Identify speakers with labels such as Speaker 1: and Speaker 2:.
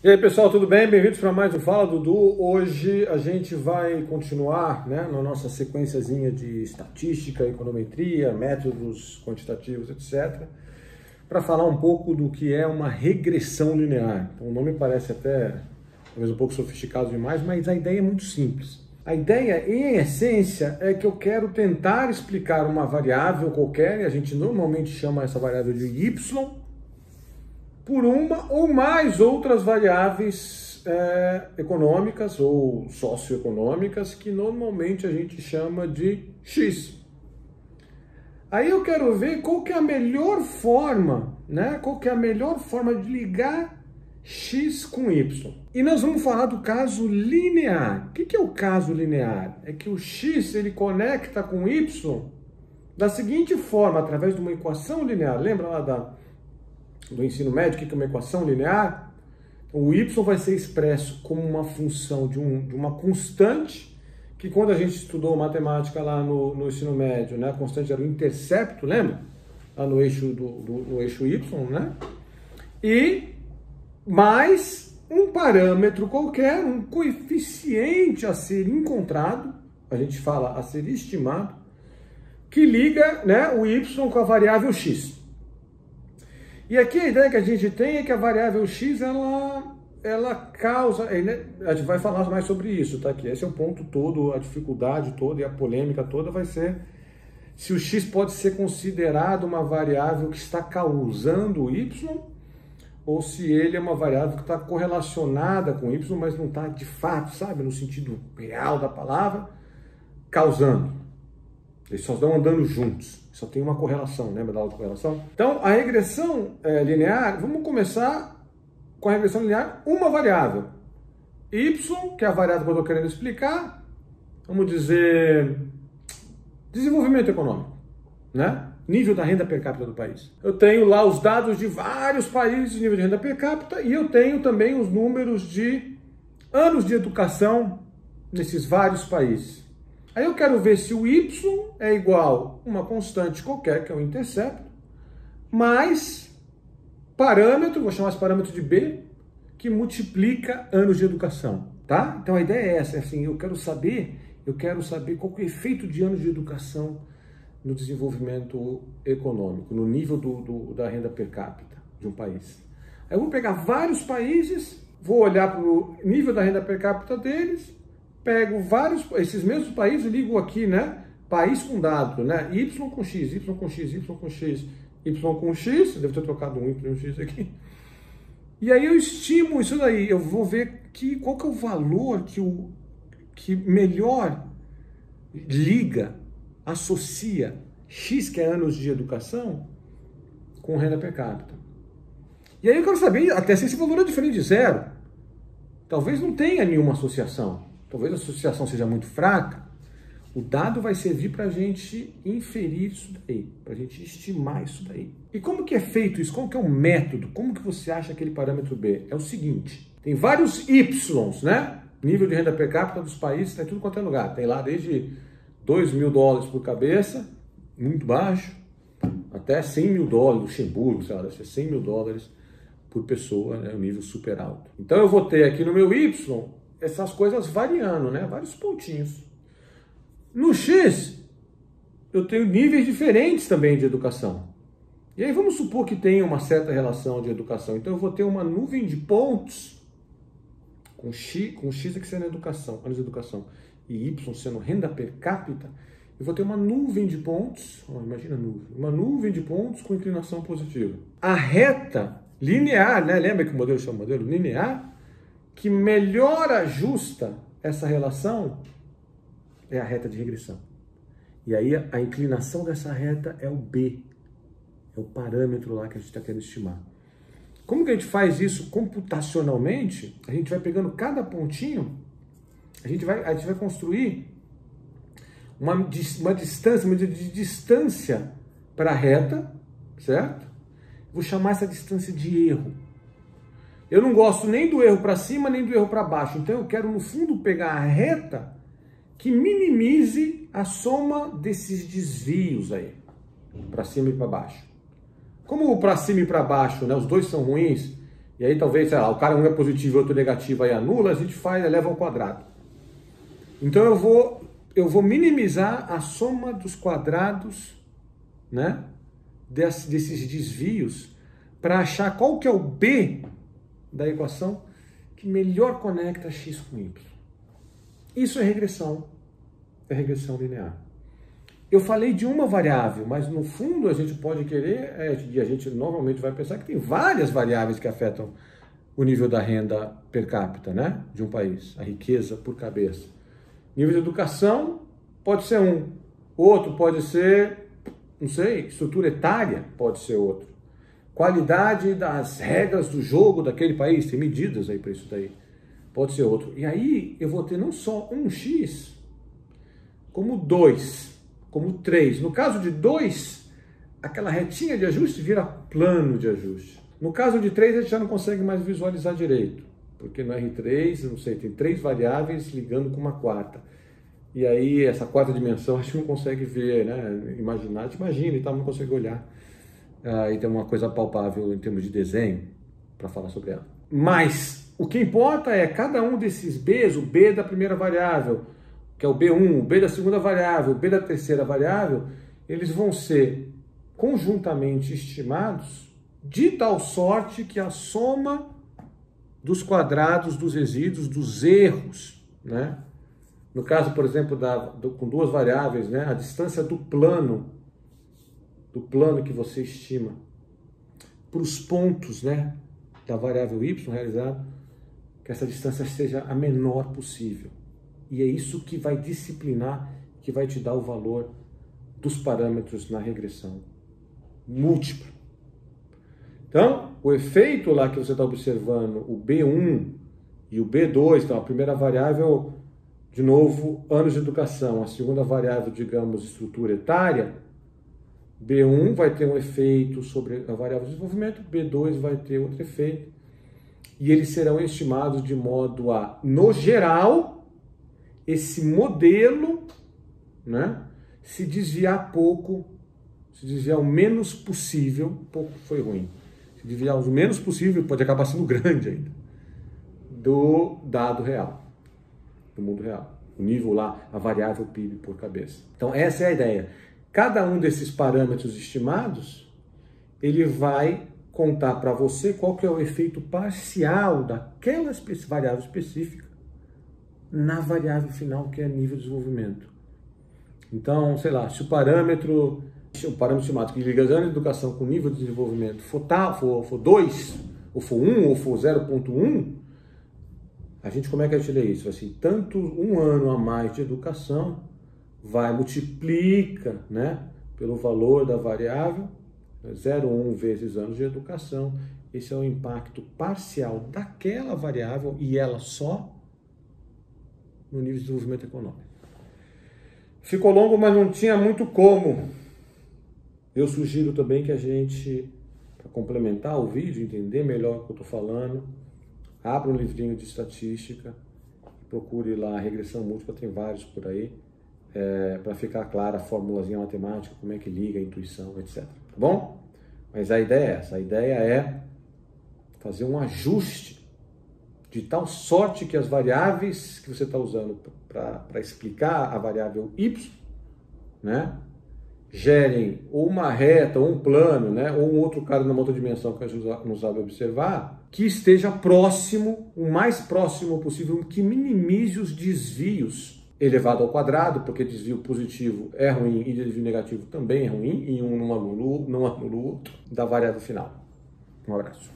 Speaker 1: E aí pessoal, tudo bem? Bem-vindos para mais um Fala Dudu. Hoje a gente vai continuar na nossa sequenciazinha de estatística, econometria, métodos quantitativos, etc. para falar um pouco do que é uma regressão linear. Então, o nome parece até talvez um pouco sofisticado demais, mas a ideia é muito simples. A ideia, em essência, é que eu quero tentar explicar uma variável qualquer, e a gente normalmente chama essa variável de y, por uma ou mais outras variáveis econômicas ou socioeconômicas que normalmente a gente chama de x. Aí eu quero ver qual que é a melhor forma, qual que é a melhor forma de ligar x com y. E nós vamos falar do caso linear. O que é o caso linear? É que o x ele conecta com y da seguinte forma, através de uma equação linear. Lembra lá do ensino médio, que é uma equação linear? O y vai ser expresso como uma função de uma constante, que quando a gente estudou matemática lá no ensino médio, a constante era o intercepto, lembra? Lá no eixo, no eixo y, E mais um parâmetro qualquer, um coeficiente a ser encontrado, a gente fala a ser estimado, que liga o y com a variável x. E aqui a ideia que a gente tem é que a variável x, ela causa... A gente vai falar mais sobre isso, tá? Que esse é o ponto todo, a dificuldade toda e a polêmica toda vai ser se o x pode ser considerado uma variável que está causando o y, ou se ele é uma variável que está correlacionada com y, mas não está de fato, sabe, no sentido real da palavra, causando. Eles só estão andando juntos. Só tem uma correlação, lembra da autocorrelação? Então, a regressão linear, vamos começar com a regressão linear, uma variável. Y, que é a variável que eu estou querendo explicar, vamos dizer, desenvolvimento econômico, nível da renda per capita do país. Eu tenho lá os dados de vários países, nível de renda per capita, e eu tenho também os números de anos de educação nesses vários países. Aí eu quero ver se o y é igual a uma constante qualquer, que é o intercepto, mais parâmetro, vou chamar esse parâmetro de b, que multiplica anos de educação, tá? Então a ideia é essa, assim, eu quero saber qual que é o efeito de anos de educação no desenvolvimento econômico, no nível da renda per capita de um país. Aí eu vou pegar vários países, vou olhar para o nível da renda per capita deles, pego esses mesmos países e ligo aqui, país com dado, y com x, y com x, y com x, y com x, devo ter trocado um y por um x aqui. E aí eu estimo isso daí, eu vou ver qual que é o valor que melhor liga, associa x, que é anos de educação, com renda per capita. E aí eu quero saber até se esse valor é diferente de zero. Talvez não tenha nenhuma associação. Talvez a associação seja muito fraca, o dado vai servir para a gente inferir isso daí, para a gente estimar isso daí. E como que é feito isso? Como que é o método? Como que você acha aquele parâmetro B? É o seguinte, tem vários Ys, Nível de renda per capita dos países, tem tudo quanto é lugar. Tem lá desde $2.000 por cabeça, muito baixo, até $100.000, Luxemburgo, sei lá, deve ser $100.000 por pessoa, um nível super alto. Então eu vou ter aqui no meu Y essas coisas variando, vários pontinhos. No X, eu tenho níveis diferentes também de educação. E aí vamos supor que tenha uma certa relação de educação. Então eu vou ter uma nuvem de pontos, com X aqui sendo educação, anos de educação, e Y sendo renda per capita, eu vou ter uma nuvem de pontos, imagina a nuvem, uma nuvem de pontos com inclinação positiva. A reta linear, lembra que o modelo chama modelo linear? Que melhor ajusta essa relação é a reta de regressão. E aí a inclinação dessa reta é o B, é o parâmetro lá que a gente está querendo estimar. Como que a gente faz isso computacionalmente? A gente vai pegando cada pontinho, a gente vai construir uma distância, uma medida de distância para a reta, certo? Vou chamar essa distância de erro. Eu não gosto nem do erro para cima, nem do erro para baixo. Então eu quero, no fundo, pegar a reta que minimize a soma desses desvios aí, para cima e para baixo. Como para cima e para baixo, os dois são ruins, E aí talvez, sei lá, o cara um é positivo e outro negativo, aí anula, a gente faz, eleva ao quadrado. Então eu vou minimizar a soma dos quadrados, né, desses desvios, para achar qual que é o B da equação que melhor conecta x com y. Isso é regressão linear. Eu falei de uma variável, mas no fundo a gente pode querer, e a gente normalmente vai pensar que tem várias variáveis que afetam o nível da renda per capita, né, de um país, a riqueza por cabeça. Nível de educação pode ser um, outro pode ser, não sei, estrutura etária pode ser outro. Qualidade das regras do jogo daquele país, tem medidas aí para isso daí, pode ser outro. E aí eu vou ter não só um x, como 2, como 3. No caso de 2, aquela retinha de ajuste vira plano de ajuste. No caso de 3, a gente já não consegue mais visualizar direito, porque no R3, não sei, tem 3 variáveis ligando com uma quarta. E aí, essa quarta dimensão, a gente não consegue ver, né? Imaginar, a gente imagina e tal, não consegue olhar. E tem uma coisa palpável em termos de desenho para falar sobre ela. Mas o que importa é cada um desses Bs, o B da primeira variável, que é o B1, o B da segunda variável, o B da terceira variável, eles vão ser conjuntamente estimados de tal sorte que a soma dos quadrados dos resíduos, dos erros, né? No caso, por exemplo, com 2 variáveis, né? A distância do plano que você estima para os pontos, né, da variável y realizado, que essa distância seja a menor possível. E é isso que vai disciplinar, que vai te dar o valor dos parâmetros na regressão múltipla. Então, o efeito lá que você está observando, o B1 e o B2, então a primeira variável, de novo, anos de educação, a segunda variável, digamos, estrutura etária, B1 vai ter um efeito sobre a variável de desenvolvimento, B2 vai ter outro efeito, e eles serão estimados de modo a, no geral, esse modelo, né, se desviar pouco, se desviar o menos possível, pouco foi ruim, se desviar o menos possível, pode acabar sendo grande ainda, do dado real, do mundo real. O nível lá, a variável PIB por cabeça. Então essa é a ideia. Cada um desses parâmetros estimados, ele vai contar para você qual que é o efeito parcial daquela variável específica na variável final, que é nível de desenvolvimento. Então, sei lá, se o parâmetro estimado que liga a educação com nível de desenvolvimento for 2, ou for 1, ou for 0,1, a gente, como é que a gente lê isso? Assim, tanto um ano a mais de educação multiplica, né, pelo valor da variável, 0,1 vezes anos de educação. Esse é o impacto parcial daquela variável e ela só no nível de desenvolvimento econômico. Ficou longo, mas não tinha muito como. Eu sugiro também que a gente, para complementar o vídeo, entender melhor o que eu estou falando, abra um livrinho de estatística, procure lá a regressão múltipla, tem vários por aí, para ficar clara a formulazinha matemática, como é que liga a intuição, etc. Tá bom? Mas a ideia é essa, a ideia é fazer um ajuste de tal sorte que as variáveis que você está usando para explicar a variável y, né, gerem ou uma reta, ou um plano, né, ou um outro cara numa outra dimensão que a gente não sabe observar, que esteja próximo, o mais próximo possível, que minimize os desvios elevado ao quadrado, porque desvio positivo é ruim e desvio negativo também é ruim, e um não anula o outro, da variável final. Um abraço.